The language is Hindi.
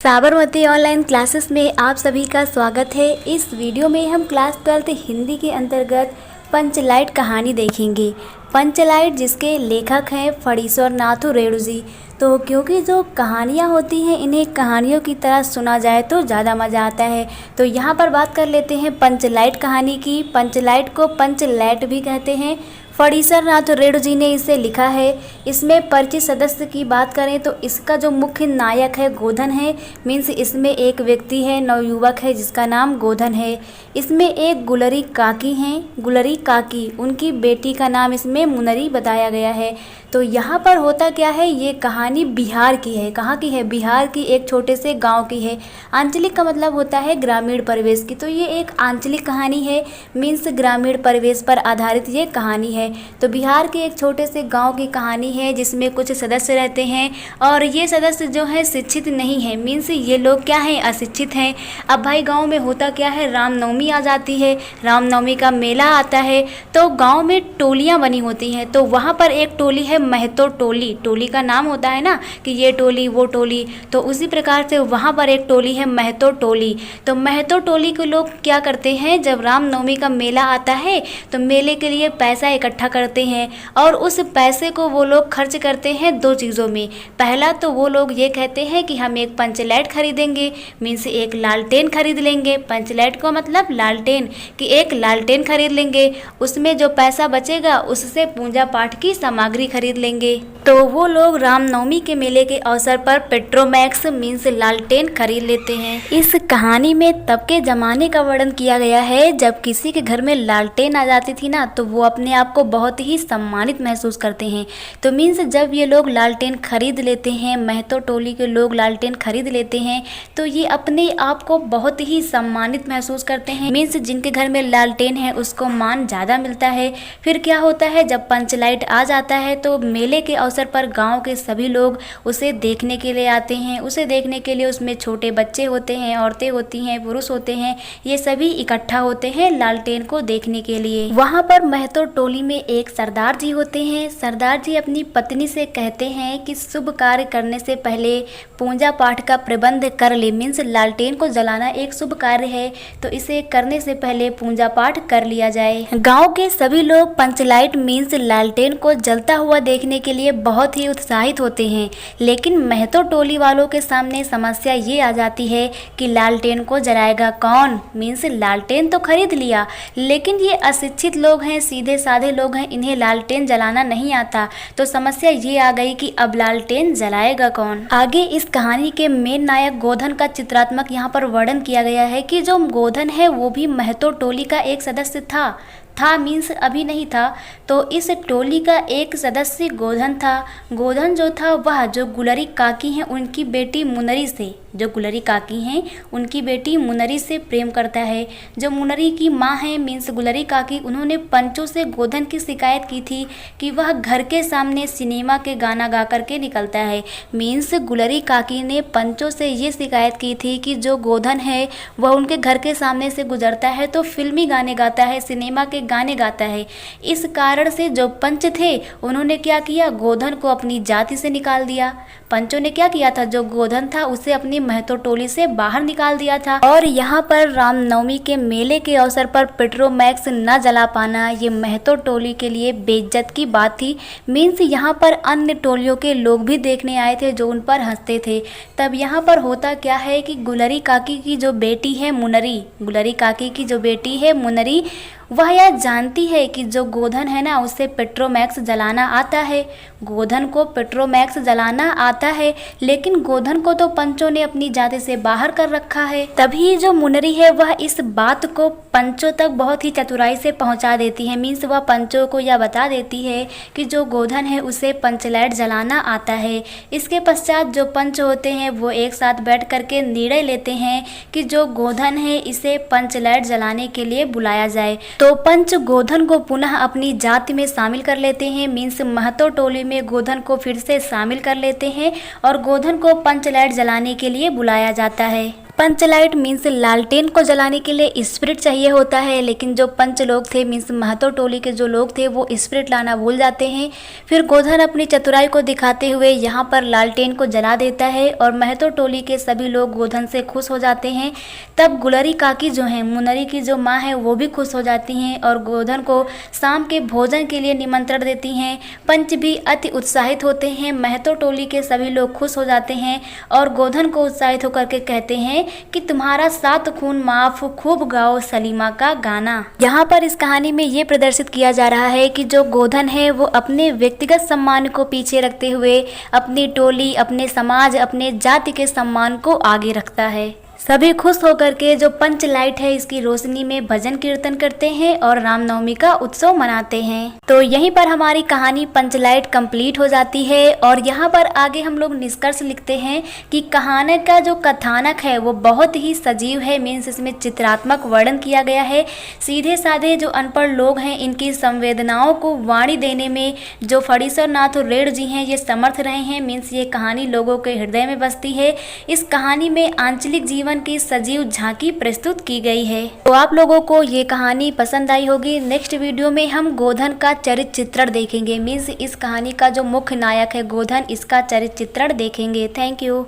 साबरमती ऑनलाइन क्लासेस में आप सभी का स्वागत है। इस वीडियो में हम क्लास 12 हिंदी के अंतर्गत पंचलाइट कहानी देखेंगे। पंचलाइट जिसके लेखक हैं फणीश्वर नाथू रेणु जी। तो क्योंकि जो कहानियाँ होती हैं इन्हें कहानियों की तरह सुना जाए तो ज़्यादा मज़ा आता है। तो यहाँ पर बात कर लेते हैं पंचलाइट कहानी की। पंचलाइट को पंचलैट भी कहते हैं। फणीश्वर नाथ रेणु जी ने इसे लिखा है। इसमें परिचित सदस्य की बात करें तो इसका जो मुख्य नायक है गोधन है। मीन्स इसमें एक व्यक्ति है, नवयुवक है जिसका नाम गोधन है। इसमें एक गुलरी काकी हैं, गुलरी काकी, उनकी बेटी का नाम इसमें मुनरी बताया गया है। तो यहाँ पर होता क्या है, ये कहानी बिहार की है। कहाँ की है? बिहार की एक छोटे से गांव की है। आंचलिक का मतलब होता है ग्रामीण परिवेश की। तो ये एक आंचलिक कहानी है, मीन्स ग्रामीण परिवेश पर आधारित ये कहानी है। तो बिहार के एक छोटे से गांव की कहानी है जिसमें कुछ सदस्य रहते हैं और ये सदस्य जो है शिक्षित नहीं है। मीन्स ये लोग क्या हैं? अशिक्षित हैं। अब भाई गाँव में होता क्या है, रामनवमी आ जाती है, रामनवमी का मेला आता है तो गाँव में टोलियाँ बनी होती हैं। तो वहाँ पर एक टोली है महतो टोली। टोली का नाम होता है ना कि ये टोली वो टोली, तो उसी प्रकार से वहाँ पर एक टोली है महतो टोली। तो महतो टोली के लोग क्या करते हैं, जब रामनवमी का मेला आता है तो मेले के लिए पैसा इकट्ठा करते हैं और उस पैसे को वो लोग खर्च करते हैं दो चीज़ों में। पहला तो वो लोग ये कहते हैं कि हम एक पंचलाइट खरीदेंगे, मीन्स एक लालटेन खरीद लेंगे। पंचलाइट का मतलब लालटेन, कि एक लालटेन खरीद लेंगे। उसमें जो पैसा बचेगा उससे पूजा पाठ की सामग्री खरीद लेंगे। तो वो लोग रामनवमी के मेले के अवसर पर पेट्रोमैक्स मीन्स लालटेन खरीद लेते हैं। इस कहानी में तब के जमाने का वर्णन किया गया है जब किसी के घर में लालटेन आ जाती थी ना तो वो अपने आप को बहुत ही सम्मानित महसूस करते हैं। तो मीन्स जब ये लोग लालटेन खरीद लेते हैं, महतो टोली के लोग लालटेन खरीद लेते हैं तो ये अपने आप को बहुत ही सम्मानित महसूस करते हैं। मीन्स जिनके घर में लालटेन है उसको मान ज़्यादा मिलता है। फिर क्या होता है, जब पंचलाइट आ जाता है तो मेले के अवसर पर गांव के सभी लोग उसे देखने के लिए आते हैं। उसे देखने के लिए उसमें छोटे बच्चे होते हैं, औरतें होती हैं, पुरुष होते हैं, ये सभी इकट्ठा होते हैं लालटेन को देखने के लिए। वहाँ पर महतो टोली में एक सरदार जी होते हैं। सरदार जी अपनी पत्नी से कहते हैं कि शुभ कार्य करने से पहले पूजा पाठ का प्रबंध कर ले। मीन्स लालटेन को जलाना एक शुभ कार्य है तो इसे करने से पहले पूजा पाठ कर लिया जाए। गांव के सभी लोग पंचलाइट मीन्स लालटेन को जलता हुआ देखने के लिए बहुत ही उत्साहित होते हैं। लेकिन महतो टोली वालों के सामने समस्या ये आ जाती है कि लालटेन को जलाएगा कौन? मीन्स लालटेन तो खरीद लिया लेकिन ये अशिक्षित लोग हैं, सीधे साधे लोग हैं, इन्हें लालटेन जलाना नहीं आता। तो समस्या ये आ गई कि अब लालटेन जलाएगा कौन? आगे इस कहानी के मेन नायक गोधन का चित्रात्मक यहाँ पर वर्णन किया गया है कि जो गोधन है वो भी महतो टोली का एक सदस्य था मीन्स अभी नहीं था। तो इस टोली का एक सदस्य गोधन था। गोधन जो था वह जो गुलरी काकी हैं उनकी बेटी मुनरी से, जो गुलरी काकी हैं उनकी बेटी मुनरी से प्रेम करता है। जो मुनरी की माँ है मीन्स गुलरी काकी, उन्होंने पंचों से गोधन की शिकायत की थी कि वह घर के सामने सिनेमा के गाना गा करके निकलता है। मीन्स गुलरी काकी ने पंचों से ये शिकायत की थी कि जो गोधन है वह उनके घर के सामने से गुजरता है तो फिल्मी गाने गाता है, सिनेमा के गाने गाता है। इस कारण से जो पंच थे उन्होंने क्या किया, गोधन को अपनी जाति से निकाल दिया। पंचों ने क्या किया था, जो गोधन था उसे अपनी महतो टोली से बाहर निकाल दिया था। और यहाँ पर रामनवमी के मेले के अवसर पर पेट्रोमैक्स न जला पाना ये महतो टोली के लिए बेइज्जत की बात थी। मीन्स यहाँ पर अन्य टोलियों के लोग भी देखने आए थे जो उन पर हंसते थे। तब यहाँ पर होता क्या है कि गुलरी काकी की जो बेटी है मुनरी, गुलरी काकी की जो बेटी है मुनरी, वह यह जानती है कि जो गोधन है ना उसे पेट्रोमैक्स जलाना आता है। गोधन को पेट्रोमैक्स जलाना आता है लेकिन गोधन को तो पंचों ने अपनी जाति से बाहर कर रखा है। तभी जो मुनरी है वह इस बात को पंचों तक बहुत ही चतुराई से पहुंचा देती है। मीन्स वह पंचों को यह बता देती है कि जो गोधन है उसे पंचलाइट जलाना आता है। इसके पश्चात जो पंच होते हैं वो एक साथ बैठ करके निर्णय लेते हैं कि जो गोधन है इसे पंचलाइट जलाने के लिए बुलाया जाए। तो पंच गोधन को पुनः अपनी जाति में शामिल कर लेते हैं। मीन्स महतो टोली में गोधन को फिर से शामिल कर लेते हैं और गोधन को पंचलाइट जलाने के लिए बुलाया जाता है। पंचलाइट मीन्स लालटेन को जलाने के लिए स्पिरिट चाहिए होता है, लेकिन जो पंच लोग थे मीन्स महतो टोली के जो लोग थे वो स्पिरिट लाना भूल जाते हैं। फिर गोधन अपनी चतुराई को दिखाते हुए यहाँ पर लालटेन को जला देता है और महतो टोली के सभी लोग गोधन से खुश हो जाते हैं। तब गुलरी काकी जो हैं, मुनरी की जो माँ है, वो भी खुश हो जाती हैं और गोधन को शाम के भोजन के लिए निमंत्रण देती हैं। पंच भी अति उत्साहित होते हैं। महतो टोली के सभी लोग खुश हो जाते हैं और गोधन को उत्साहित होकर के कहते हैं कि तुम्हारा 7 खून माफ, खूब गाओ सलीमा का गाना। यहाँ पर इस कहानी में ये प्रदर्शित किया जा रहा है कि जो गोधन है वो अपने व्यक्तिगत सम्मान को पीछे रखते हुए अपनी टोली, अपने समाज, अपने जाति के सम्मान को आगे रखता है। सभी खुश होकर के जो पंचलाइट है इसकी रोशनी में भजन कीर्तन करते हैं और रामनवमी का उत्सव मनाते हैं। तो यहीं पर हमारी कहानी पंचलाइट कंप्लीट हो जाती है और यहाँ पर आगे हम लोग निष्कर्ष लिखते हैं कि कहानी का जो कथानक है वो बहुत ही सजीव है। मीन्स इसमें चित्रात्मक वर्णन किया गया है। सीधे साधे जो अनपढ़ लोग हैं इनकी संवेदनाओं को वाणी देने में जो फणीश्वर नाथ रेड जी हैं ये समर्थ रहे हैं। मीन्स ये कहानी लोगों के हृदय में बसती है। इस कहानी में आंचलिक जीवन की सजीव झांकी प्रस्तुत की गई है। तो आप लोगों को ये कहानी पसंद आई होगी। नेक्स्ट वीडियो में हम गोधन का चरित्र चित्रण देखेंगे। मीन्स इस कहानी का जो मुख्य नायक है गोधन, इसका चरित्र चित्रण देखेंगे। Thank you.